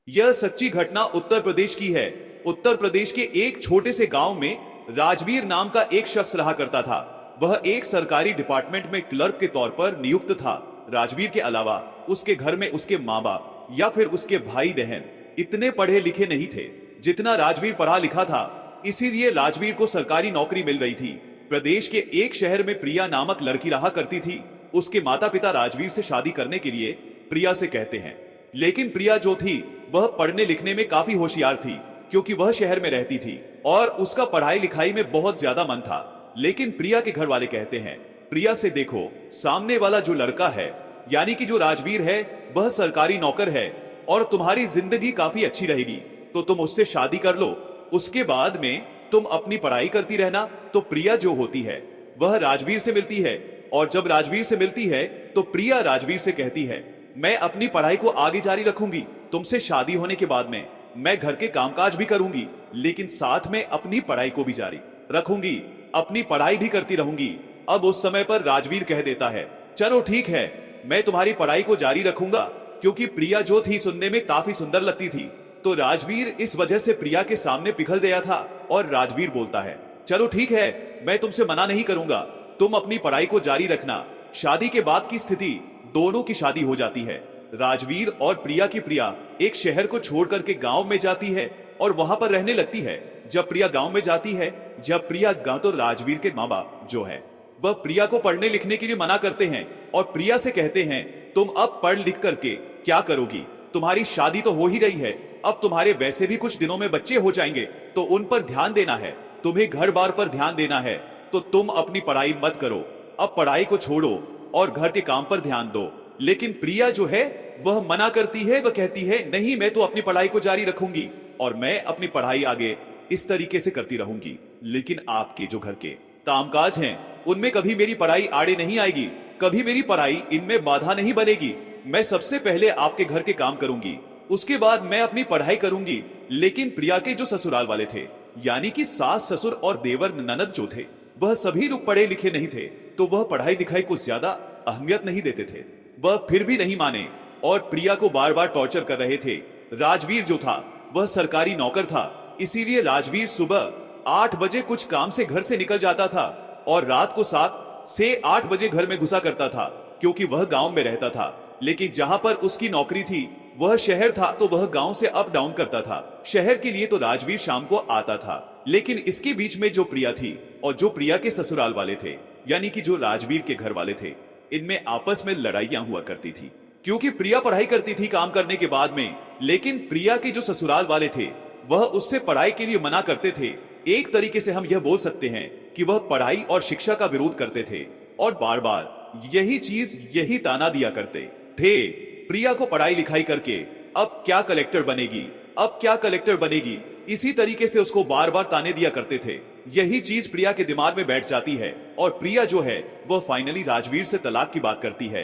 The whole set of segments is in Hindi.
यह सच्ची घटना उत्तर प्रदेश की है। उत्तर प्रदेश के एक छोटे से गांव में राजवीर नाम का एक शख्स रहा करता था। वह एक सरकारी डिपार्टमेंट में क्लर्क के तौर पर नियुक्त था। राजवीर के अलावा उसके घर में उसके माँ बाप या फिर उसके भाई बहन इतने पढ़े लिखे नहीं थे जितना राजवीर पढ़ा लिखा था। इसीलिए राजवीर को सरकारी नौकरी मिल गई थी। प्रदेश के एक शहर में प्रिया नामक लड़की रहा करती थी। उसके माता पिता राजवीर से शादी करने के लिए प्रिया से कहते हैं, लेकिन प्रिया जो थी वह पढ़ने लिखने में काफी होशियार थी, क्योंकि वह शहर में रहती थी और उसका पढ़ाई लिखाई में बहुत ज्यादा मन था। लेकिन प्रिया के घर वाले कहते हैं, प्रिया से देखो, सामने वाला जो लड़का है यानी कि जो राजवीर है वह सरकारी नौकर है और तुम्हारी जिंदगी काफी अच्छी रहेगी, तो तुम उससे शादी कर लो। उसके बाद में तुम अपनी पढ़ाई करती रहना। तो प्रिया जो होती है वह राजवीर से मिलती है और जब राजवीर से मिलती है तो प्रिया राजवीर से कहती है, मैं अपनी पढ़ाई को आगे जारी रखूंगी। तुमसे शादी होने के बाद में मैं घर के कामकाज भी करूंगी, लेकिन साथ में अपनी पढ़ाई को भी जारी रखूंगी, अपनी पढ़ाई भी करती रहूंगी। अब उस समय पर राजवीर कह देता है, चलो ठीक है, मैं तुम्हारी पढ़ाई को जारी रखूंगा, क्योंकि प्रिया जो थी सुनने में काफी सुंदर लगती थी। तो राजवीर इस वजह से प्रिया के सामने पिघल गया था और राजवीर बोलता है, चलो ठीक है, मैं तुमसे मना नहीं करूंगा, तुम अपनी पढ़ाई को जारी रखना। शादी के बाद की स्थिति दोनों की शादी हो जाती है। राजवीर और प्रिया की प्रिया एक शहर को छोड़ करके गांव में जाती है और वहां पर रहने लगती है। जब प्रिया गांव में जाती है, जब प्रिया गांव, तो राजवीर के माँ बाप जो है वह प्रिया को पढ़ने लिखने के लिए मना करते हैं और प्रिया से कहते हैं, तुम अब पढ़ लिख करके क्या करोगी, तुम्हारी शादी तो हो ही गई है, अब तुम्हारे वैसे भी कुछ दिनों में बच्चे हो जाएंगे, तो उन पर ध्यान देना है, तुम्हें घर बार पर ध्यान देना है, तो तुम अपनी पढ़ाई मत करो, अब पढ़ाई को छोड़ो और घर के काम पर ध्यान दो। लेकिन प्रिया जो है वह मना करती है। वह कहती है, नहीं, मैं तो अपनी पढ़ाई को जारी रखूंगी और मैं अपनी पढ़ाई आगे इस तरीके से करती रहूंगी, लेकिन आपके जो घर के कामकाज हैं उनमें कभी मेरी पढ़ाई आड़े नहीं आएगी, कभी मेरी पढ़ाई इनमें बाधा नहीं बनेगी। मैं सबसे पहले आपके घर के काम करूंगी, उसके बाद मैं अपनी पढ़ाई करूंगी। लेकिन प्रिया के जो ससुराल वाले थे, यानी कि सास ससुर और देवर ननद जो थे, वह सभी लोग पढ़े लिखे नहीं थे, तो वह पढ़ाई लिखाई को ज्यादा अहमियत नहीं देते थे। वह फिर भी नहीं माने और प्रिया को बार बार टॉर्चर कर रहे थे। राजवीर जो था वह सरकारी नौकर था, इसीलिए राजवीर सुबह 8 बजे कुछ काम से घर से निकल जाता था और रात को 7 से 8 बजे घर में घुसा करता था, क्योंकि वह गांव में रहता था। लेकिन जहां पर उसकी नौकरी थी वह शहर था, तो वह गांव से अप डाउन करता था शहर के लिए, तो राजवीर शाम को आता था। लेकिन इसके बीच में जो प्रिया थी और जो प्रिया के ससुराल वाले थे, यानी कि जो राजवीर के घर वाले थे, इनमें आपस में लड़ाइयां हुआ करती थी, क्योंकि प्रिया पढ़ाई करती थी काम करने के बाद में, लेकिन प्रिया के जो ससुराल वाले थे वह उससे पढ़ाई के लिए मना करते थे। एक तरीके से हम यह बोल सकते हैं कि वह पढ़ाई और शिक्षा का विरोध करते थे और बार बार यही ताना दिया करते थे, प्रिया को पढ़ाई लिखाई करके अब क्या कलेक्टर बनेगी, अब क्या कलेक्टर बनेगी, इसी तरीके से उसको बार बार ताने दिया करते थे। यही चीज प्रिया के दिमाग में बैठ जाती है और प्रिया जो है वह फाइनली राजवीर से तलाक की बात करती है।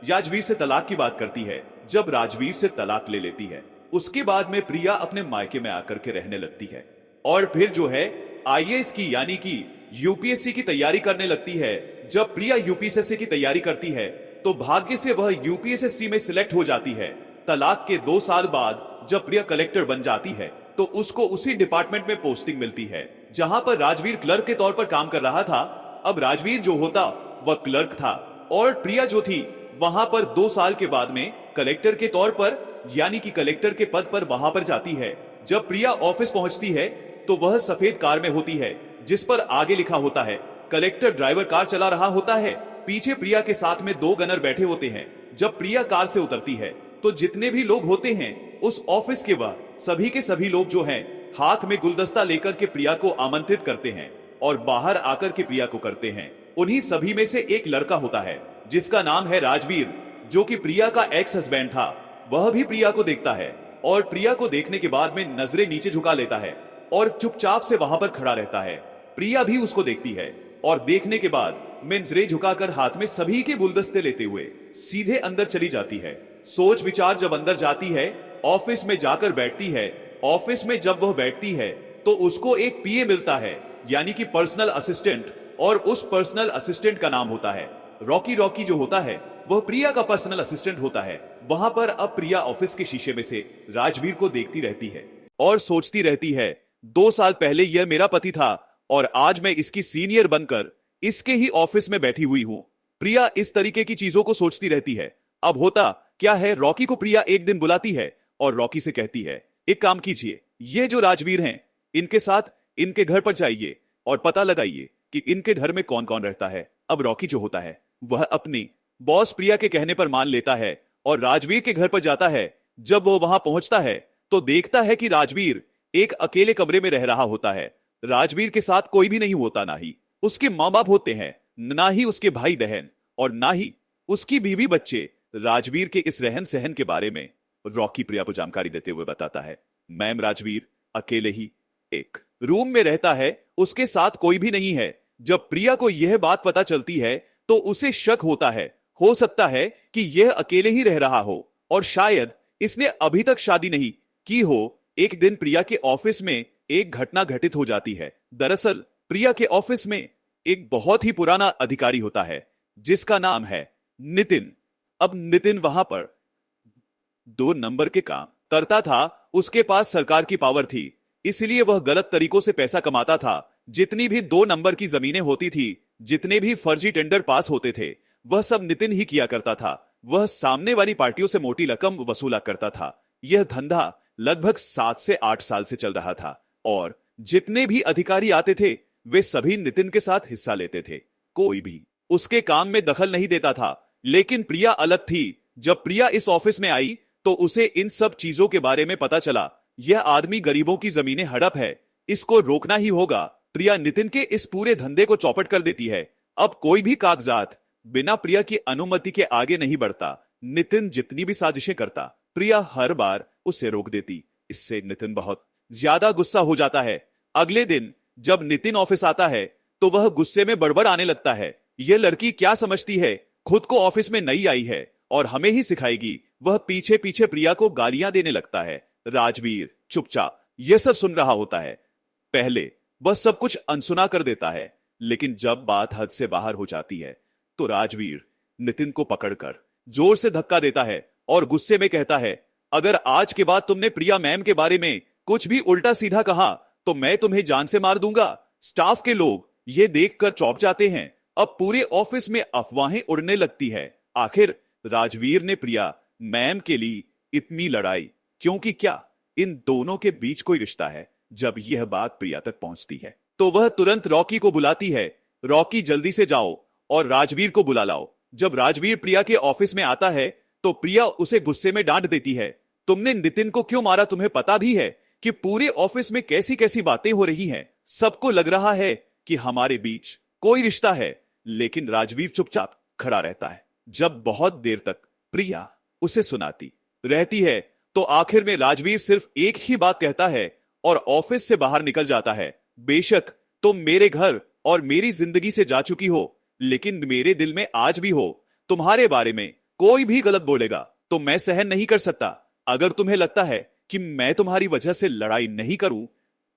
राजवीर से तलाक की बात करती है। जब राजवीर से तलाक ले लेती है, उसके बाद में प्रिया अपने मायके में आकर के रहने लगती है और फिर जो है आईएएस की, यानी कि यूपीएससी की तैयारी करने लगती है। जब प्रिया यूपीएससी की तैयारी करती है तो भाग्य से वह यूपीएससी में सिलेक्ट हो जाती है। तलाक के 2 साल बाद जब प्रिया कलेक्टर बन जाती है तो उसको उसी डिपार्टमेंट में पोस्टिंग मिलती है जहां पर राजवीर क्लर्क के तौर पर काम कर रहा था। अब राजवीर जो होता वह क्लर्क था और प्रिया जो थी वहां पर 2 साल के बाद में कलेक्टर के तौर पर, यानी कि कलेक्टर के पद पर वहां पर जाती है। जब प्रिया ऑफिस पहुंचती है तो वह सफेद कार में होती है जिस पर आगे लिखा होता है कलेक्टर। ड्राइवर कार चला रहा होता है, पीछे प्रिया के साथ में 2 गनर बैठे होते हैं। जब प्रिया कार से उतरती है तो जितने भी लोग होते हैं उस ऑफिस के, वह सभी के सभी लोग जो हैं हाथ में गुलदस्ता लेकर के प्रिया को आमंत्रित करते हैं और बाहर आकर के प्रिया को करते हैं। उन्हीं सभी में से एक लड़का होता है जिसका नाम है राजवीर, जो कि प्रिया का एक्स हस्बैंड था। वह भी प्रिया को देखता है और प्रिया को देखने के बाद में नजरें नीचे झुका लेता है और चुपचाप से वहां पर खड़ा रहता है। प्रिया भी उसको देखती है और देखने के बाद नजरें झुकाकर हाथ में सभी के गुलदस्ते लेते हुए सीधे अंदर चली जाती है। सोच विचार जब अंदर जाती है, ऑफिस में जाकर बैठती है। ऑफिस में जब वह बैठती है तो उसको एक पीए मिलता है, यानी कि पर्सनल असिस्टेंट, और उस पर्सनल असिस्टेंट का नाम होता है रॉकी। रॉकी जो होता है वह प्रिया का पर्सनल असिस्टेंट होता है। वहां पर अब प्रिया ऑफिस के शीशे में से राजवीर को देखती रहती है और सोचती रहती है, 2 साल पहले यह मेरा पति था और आज मैं इसकी सीनियर बनकर इसके ही ऑफिस में बैठी हुई हूं। प्रिया इस तरीके की चीजों को सोचती रहती है। अब होता क्या है, रॉकी को प्रिया एक दिन बुलाती है और रॉकी से कहती है, एक काम कीजिए, ये जो राजवीर हैं इनके साथ इनके घर पर जाइए और पता लगाइए कि इनके घर में कौन कौन रहता है। अब रॉकी जो होता है वह अपनी बॉस प्रिया के कहने पर मान लेता है और राजवीर के घर पर जाता है। जब वो वहां पहुंचता है तो देखता है कि राजवीर एक अकेले कमरे में रह रहा होता है। राजवीर के साथ कोई भी नहीं होता, ना ही उसके मां बाप होते हैं, ना ही उसके भाई बहन और ना ही उसकी बीवी बच्चे। राजवीर के इस रहन सहन के बारे में रॉकी प्रिया को जानकारी देते हुए बताता है, मैम राजवीर अकेले ही एक रूम में रहता है, उसके साथ कोई भी नहीं है। जब प्रिया को यह बात पता चलती है तो उसे शक होता है, हो सकता है कि यह अकेले ही रह रहा हो और शायद इसने अभी तक शादी नहीं की हो। एक दिन प्रिया के ऑफिस में एक घटना घटित हो जाती है। दरअसल प्रिया के ऑफिस में एक बहुत ही पुराना अधिकारी होता है जिसका नाम है नितिन। अब नितिन वहां पर 2 नंबर के काम करता था, उसके पास सरकार की पावर थी, इसलिए वह गलत तरीकों से पैसा कमाता था। जितनी भी 2 नंबर की जमीनें होती थी, जितने भी फर्जी टेंडर पास होते थे, वह सब नितिन ही किया करता था। वह सामने वाली पार्टियों से मोटी रकम वसूला करता था। यह धंधा लगभग 7 से 8 साल से चल रहा था और जितने भी अधिकारी आते थे वे सभी नितिन के साथ हिस्सा लेते थे। कोई भी उसके काम में दखल नहीं देता था। लेकिन प्रिया अलग थी। जब प्रिया इस ऑफिस में आई तो उसे इन सब चीजों के बारे में पता चला। यह आदमी गरीबों की जमीनें हड़प है, इसको रोकना ही होगा। प्रिया नितिन के इस पूरे धंधे को चौपट कर देती है। अब कोई भी कागजात बिना प्रिया की अनुमति के आगे नहीं बढ़ता। नितिन जितनी भी साजिशें करता, प्रिया हर बार उसे रोक देती। इससे नितिन बहुत ज्यादा गुस्सा हो जाता है। अगले दिन जब नितिन ऑफिस आता है तो वह गुस्से में बड़बड़ आने लगता है। यह लड़की क्या समझती है, खुद को ऑफिस में नई आई है और हमें ही सिखाएगी। वह पीछे पीछे प्रिया को गालियां देने लगता है। राजवीर चुपचाप यह सब सुन रहा होता है। पहले वह सब कुछ अनसुना कर देता है, लेकिन जब बात हद से बाहर हो जाती है तो राजवीर नितिन को पकड़कर जोर से धक्का देता है और गुस्से में कहता है, अगर आज के बाद तुमने प्रिया मैम के बारे में कुछ भी उल्टा सीधा कहा तो मैं तुम्हें जान से मार दूंगा। स्टाफ के लोग यह देखकर चौंक जाते हैं। अब पूरे ऑफिस में अफवाहें उड़ने लगती है। आखिर राजवीर ने प्रिया मैम के लिए इतनी लड़ाई क्योंकि क्या इन दोनों के बीच कोई रिश्ता है? जब यह बात प्रिया तक पहुंचती है तो वह तुरंत रॉकी को बुलाती है, रॉकी जल्दी से जाओ और राजवीर को बुला लाओ। जब राजवीर प्रिया के ऑफिस में आता है तो प्रिया उसे गुस्से में डांट देती है, तुमने नितिन को क्यों मारा? तुम्हें पता भी है कि पूरे ऑफिस में कैसी कैसी बातें हो रही हैं। सबको लग रहा है कि हमारे बीच कोई रिश्ता है। लेकिन राजवीर चुपचाप खड़ा रहता है। जब बहुत देर तक प्रिया उसे सुनाती रहती है तो आखिर में राजवीर सिर्फ एक ही बात कहता है और ऑफिस से बाहर निकल जाता है। बेशक तुम मेरे घर और मेरी जिंदगी से जा चुकी हो, लेकिन मेरे दिल में आज भी हो। तुम्हारे बारे में कोई भी गलत बोलेगा तो मैं सहन नहीं कर सकता। अगर तुम्हें लगता है कि मैं तुम्हारी वजह से लड़ाई नहीं करूं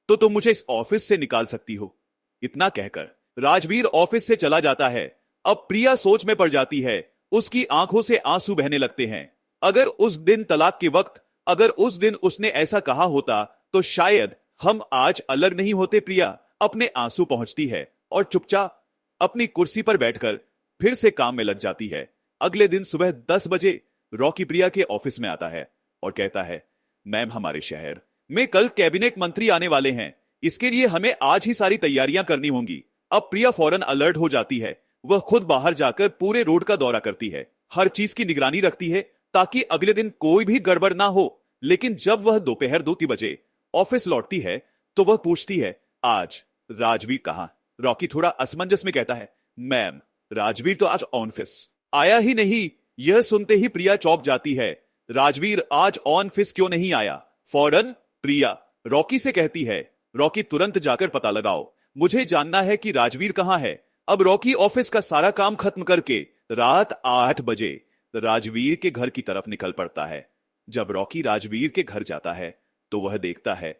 तो तुम मुझे इस ऑफिस से निकाल सकती हो। इतना कहकर राजवीर ऑफिस से चला जाता है। अब प्रिया सोच में पड़ जाती है। उसकी आंखों से आंसू बहने लगते हैं। अगर उस दिन तलाक के वक्त अगर उस दिन उसने ऐसा कहा होता तो शायद हम आज अलग नहीं होते। प्रिया अपने आंसू पहुंचती है और चुपचाप अपनी कुर्सी पर बैठकर फिर से काम में लग जाती है। अगले दिन सुबह 10 बजे रॉकी प्रिया के ऑफिस में आता है और कहता है, मैम हमारे शहर में कल कैबिनेट मंत्री आने वाले हैं, इसके लिए हमें आज ही सारी तैयारियां करनी होंगी। अब प्रिया फौरन अलर्ट हो जाती है। वह खुद बाहर जाकर पूरे रोड का दौरा करती है, हर चीज की निगरानी रखती है ताकि अगले दिन कोई भी गड़बड़ ना हो। लेकिन जब वह दोपहर 2 बजे ऑफिस लौटती है तो वह पूछती है, आज राजवीर कहां? रॉकी थोड़ा असमंजस में कहता है, मैम राजवीर तो आज ऑफिस आया ही नहीं। यह सुनते ही प्रिया चौंक जाती है। राजवीर आज ऑफिस क्यों नहीं आया? फौरन प्रिया रॉकी से कहती है, रॉकी तुरंत जाकर पता लगाओ, मुझे जानना है कि राजवीर कहां है। अब रॉकी ऑफिस का सारा काम खत्म करके रात 8 बजे राजवीर के घर की तरफ निकल पड़ता है। जब रॉकी राजवीर के घर जाता है तो वह देखता है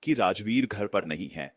कि राजवीर घर पर नहीं है।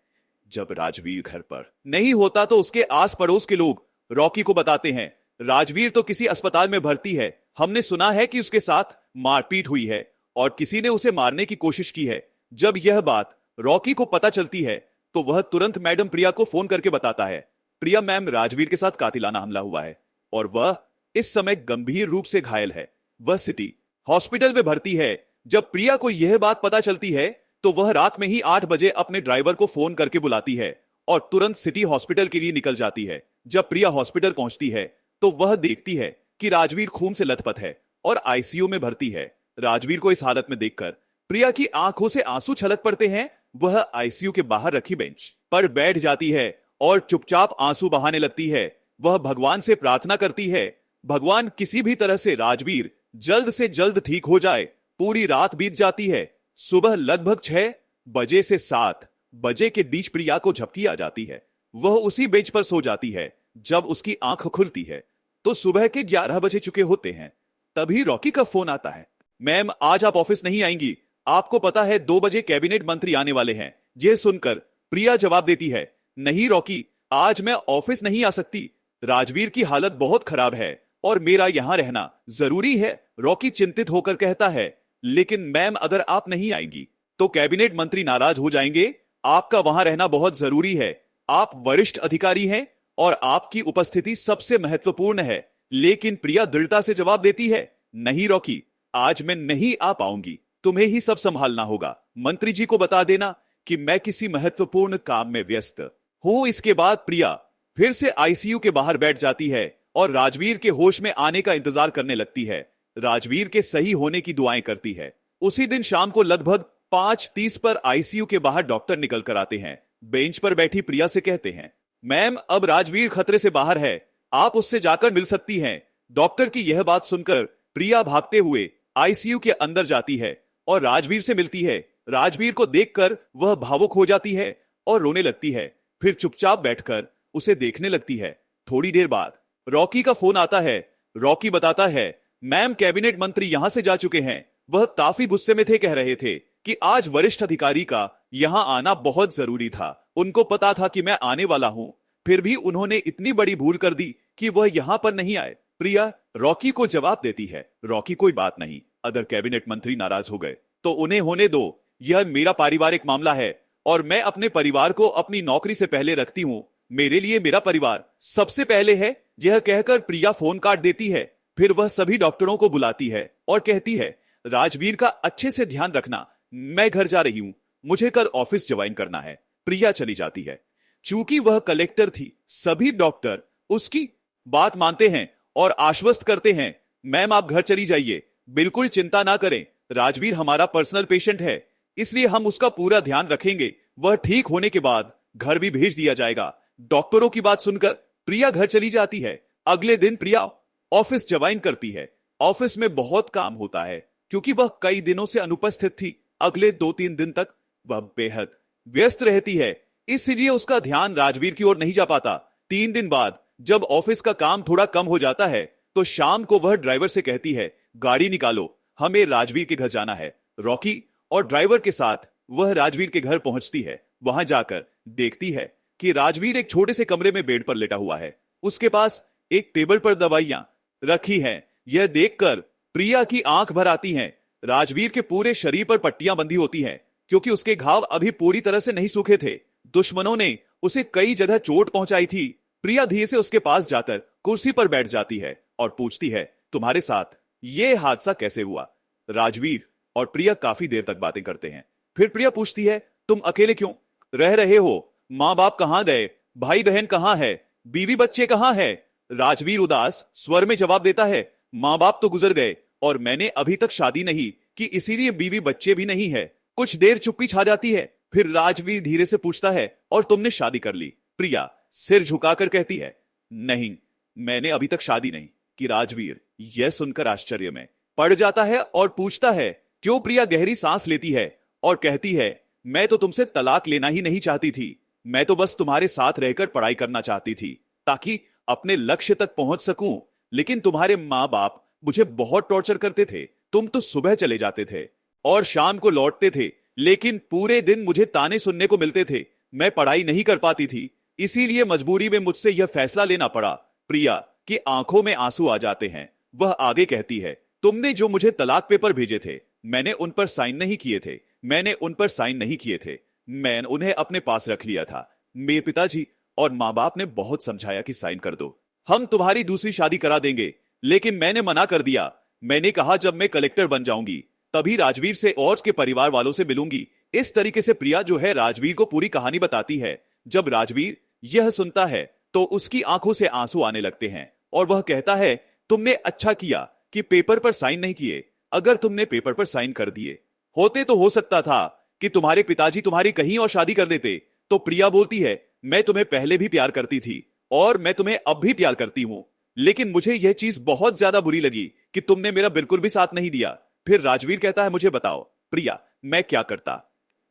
जब राजवीर घर पर नहीं होता तो उसके आस पड़ोस के लोग रॉकी को बताते हैं। राजवीर तो किसी अस्पताल में भर्ती है। हमने सुना है कि उसके साथ मारपीट हुई है और किसी ने उसे मारने की कोशिश की है। जब यह बात रॉकी को पता चलती है तो वह तुरंत मैडम प्रिया को फोन करके बताता है, प्रिया मैम, राजवीर के साथ कातिलाना हमला हुआ है और वह इस समय गंभीर रूप से घायल है। वह सिटी हॉस्पिटल में भर्ती है। जब प्रिया को यह बात पता चलती है तो वह रात में ही 8 बजे अपने ड्राइवर को फोन करके बुलाती है और तुरंत सिटी हॉस्पिटल के लिए निकल जाती है। जब प्रिया हॉस्पिटल पहुंचती है तो वह देखती है कि राजवीर खून से लथपथ है और आईसीयू में भर्ती है। राजवीर को इस हालत में देखकर प्रिया की आंखों से आंसू छलक पड़ते हैं। वह आईसीयू के बाहर रखी बेंच पर बैठ जाती है और चुपचाप आंसू बहाने लगती है। वह भगवान से प्रार्थना करती है, भगवान किसी भी तरह से राजवीर जल्द से जल्द ठीक हो जाए। पूरी रात बीत जाती है। सुबह लगभग 6 बजे से 7 बजे के बीच प्रिया को झपकी आ जाती है। वह उसी बेंच पर सो जाती है। जब उसकी आंख खुलती है तो सुबह के 11 बजे चुके होते हैं। तभी रॉकी का फोन आता है, मैम आज आप ऑफिस नहीं आएंगी, आपको पता है 2 बजे कैबिनेट मंत्री आने वाले हैं। यह सुनकर प्रिया जवाब देती है, नहीं रॉकी, आज मैं ऑफिस नहीं आ सकती, राजवीर की हालत बहुत खराब है और मेरा यहां रहना जरूरी है। रॉकी चिंतित होकर कहता है, लेकिन मैम अगर आप नहीं आएंगी तो कैबिनेट मंत्री नाराज हो जाएंगे। आपका वहां रहना बहुत जरूरी है। आप वरिष्ठ अधिकारी हैं और आपकी उपस्थिति सबसे महत्वपूर्ण है। लेकिन प्रिया दृढ़ता से जवाब देती है, नहीं रॉकी, आज मैं नहीं आ पाऊंगी, तुम्हें ही सब संभालना होगा। मंत्री जी को बता देना कि मैं किसी महत्वपूर्ण काम में व्यस्त हूं। इसके बाद प्रिया फिर से आईसीयू के बाहर बैठ जाती है और राजवीर के होश में आने का इंतजार करने लगती है। राजवीर के सही होने की दुआएं करती है। उसी दिन शाम को लगभग 5:30 पर आईसीयू के बाहर डॉक्टर निकल कर आते हैं। बेंच पर बैठी प्रिया से कहते हैं, मैम अब राजवीर खतरे से बाहर है, आप उससे जाकर मिल सकती हैं। डॉक्टर की यह बात सुनकर प्रिया भागते हुए आईसीयू के अंदर जाती है और राजवीर से मिलती है। राजवीर को देखकर वह भावुक हो जाती है और रोने लगती है। फिर चुपचाप बैठकर उसे देखने लगती है। थोड़ी देर बाद रॉकी का फोन आता है। रॉकी बताता है, मैम कैबिनेट मंत्री यहां से जा चुके हैं। वह काफी गुस्से में थे, कह रहे थे कि आज वरिष्ठ अधिकारी का यहां आना बहुत जरूरी था। उनको पता था कि मैं आने वाला हूं, फिर भी उन्होंने इतनी बड़ी भूल कर दी कि वह यहां पर नहीं आए। प्रिया रॉकी को जवाब देती है, रॉकी कोई बात नहीं, अगर कैबिनेट मंत्री नाराज हो गए तो उन्हें होने दो। यह मेरा पारिवारिक मामला है और मैं अपने परिवार को अपनी नौकरी से पहले रखती हूं। मेरे लिए मेरा परिवार सबसे पहले है। यह कहकर प्रिया फोन काट देती है। फिर वह सभी डॉक्टरों को बुलाती है और कहती है, राजवीर का अच्छे से ध्यान रखना, मैं घर जा रही हूं, मुझे कल ऑफिस ज्वाइन करना है। प्रिया चली जाती है। चूंकि वह कलेक्टर थी, सभी डॉक्टर उसकी बात मानते हैं और आश्वस्त करते हैं, मैम आप घर चली जाइए, बिल्कुल चिंता ना करें, राजवीर हमारा पर्सनल पेशेंट है, इसलिए हम उसका पूरा ध्यान रखेंगे। वह ठीक होने के बाद घर भी भेज दिया जाएगा। डॉक्टरों की बात सुनकर प्रिया घर चली जाती है। अगले दिन प्रिया ऑफिस ज्वाइन करती है। ऑफिस में बहुत काम होता है क्योंकि वह कई दिनों से अनुपस्थित थी। अगले 2-3 दिन तक वह बेहद व्यस्त रहती है, इसलिए उसका ध्यान राजवीर की ओर नहीं जा पाता। 3 दिन बाद जब ऑफिस का काम थोड़ा कम हो जाता है तो शाम को वह ड्राइवर से कहती है, गाड़ी निकालो, हमें राजवीर के घर जाना है। रॉकी और ड्राइवर के साथ वह राजवीर के घर पहुंचती है। वहां जाकर देखती है कि राजवीर एक छोटे से कमरे में बेड पर लेटा हुआ है। उसके पास एक टेबल पर दवाइयां रखी हैं। यह देखकर प्रिया की आंख भर आती हैं। राजवीर के पूरे शरीर पर पट्टियां बंधी होती हैं क्योंकि उसके घाव अभी पूरी तरह से नहीं सूखे थे। दुश्मनों ने उसे कई जगह चोट पहुंचाई थी। प्रिया धीरे से उसके पास जाकर कुर्सी पर बैठ जाती है और पूछती है, तुम्हारे साथ यह हादसा कैसे हुआ? राजवीर और प्रिया काफी देर तक बातें करते हैं। फिर प्रिया पूछती है, तुम अकेले क्यों रह रहे हो? मां बाप कहां गए? भाई बहन कहां है? बीवी बच्चे कहां है? राजवीर उदास स्वर में जवाब देता है, मां बाप तो गुजर गए और मैंने अभी तक शादी नहीं की, इसीलिए बीवी बच्चे भी नहीं है। कुछ देर चुप्पी छा जाती है। फिर राजवीर धीरे से पूछता है, और तुमने शादी कर ली? प्रिया सिर झुकाकर कहती है, नहीं, मैंने अभी तक शादी नहीं की। राजवीर यह सुनकर आश्चर्य में पड़ जाता है और पूछता है, क्यों? प्रिया गहरी सांस लेती है और कहती है, मैं तो तुमसे तलाक लेना ही नहीं चाहती थी, मैं तो बस तुम्हारे साथ रहकर पढ़ाई करना चाहती थी ताकि अपने लक्ष्य तक पहुंच सकूं। लेकिन तुम्हारे मां बाप मुझे बहुत टॉर्चर करते थे। तुम तो सुबह चले जाते थे और शाम को लौटते थे, लेकिन पूरे दिन मुझे ताने सुनने को मिलते थे। मैं पढ़ाई नहीं कर पाती थी, इसीलिए मजबूरी में मुझसे यह फैसला लेना पड़ा। प्रिया कि आंखों में आंसू आ जाते हैं। वह आगे कहती है, तुमने जो मुझे तलाक पेपर भेजे थे, मैंने उन पर साइन नहीं किए थे। मैंने उन पर साइन नहीं किए थे। मैं उन्हें अपने पास रख लिया था। मेरे पिताजी और माँ बाप ने बहुत समझाया कि साइन कर दो, हम तुम्हारी दूसरी शादी करा देंगे, लेकिन मैंने मना कर दिया। मैंने कहा जब मैं कलेक्टर बन जाऊंगी तभी राजवीर से और उसके परिवार वालों से मिलूंगी। इस तरीके से प्रिया जो है राजवीर को पूरी कहानी बताती है। जब राजवीर यह सुनता है तो उसकी आंखों से आंसू आने लगते हैं और वह कहता है, तुमने अच्छा किया कि पेपर पर साइन नहीं किए। अगर तुमने पेपर पर साइन कर दिए होते तो हो सकता था कि तुम्हारे पिताजी तुम्हारी कहीं और शादी कर देते। तो प्रिया बोलती है, मैं तुम्हें पहले भी प्यार करती थी और मैं तुम्हें अब भी प्यार करती हूं, लेकिन मुझे यह चीज बहुत ज्यादा बुरी लगी कि तुमने मेरा बिल्कुल भी साथ नहीं दिया। फिर राजवीर कहता है, मुझे बताओ प्रिया, मैं क्या करता?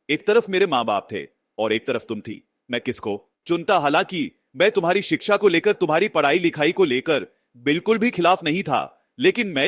एक तरफ मेरे माँ बाप थे और एक तरफ तुम थी, मैं किसको चुनता? हालांकि मैं तुम्हारी शिक्षा को लेकर, तुम्हारी पढ़ाई लिखाई को लेकर बिल्कुल भी खिलाफ नहीं था, लेकिन मैं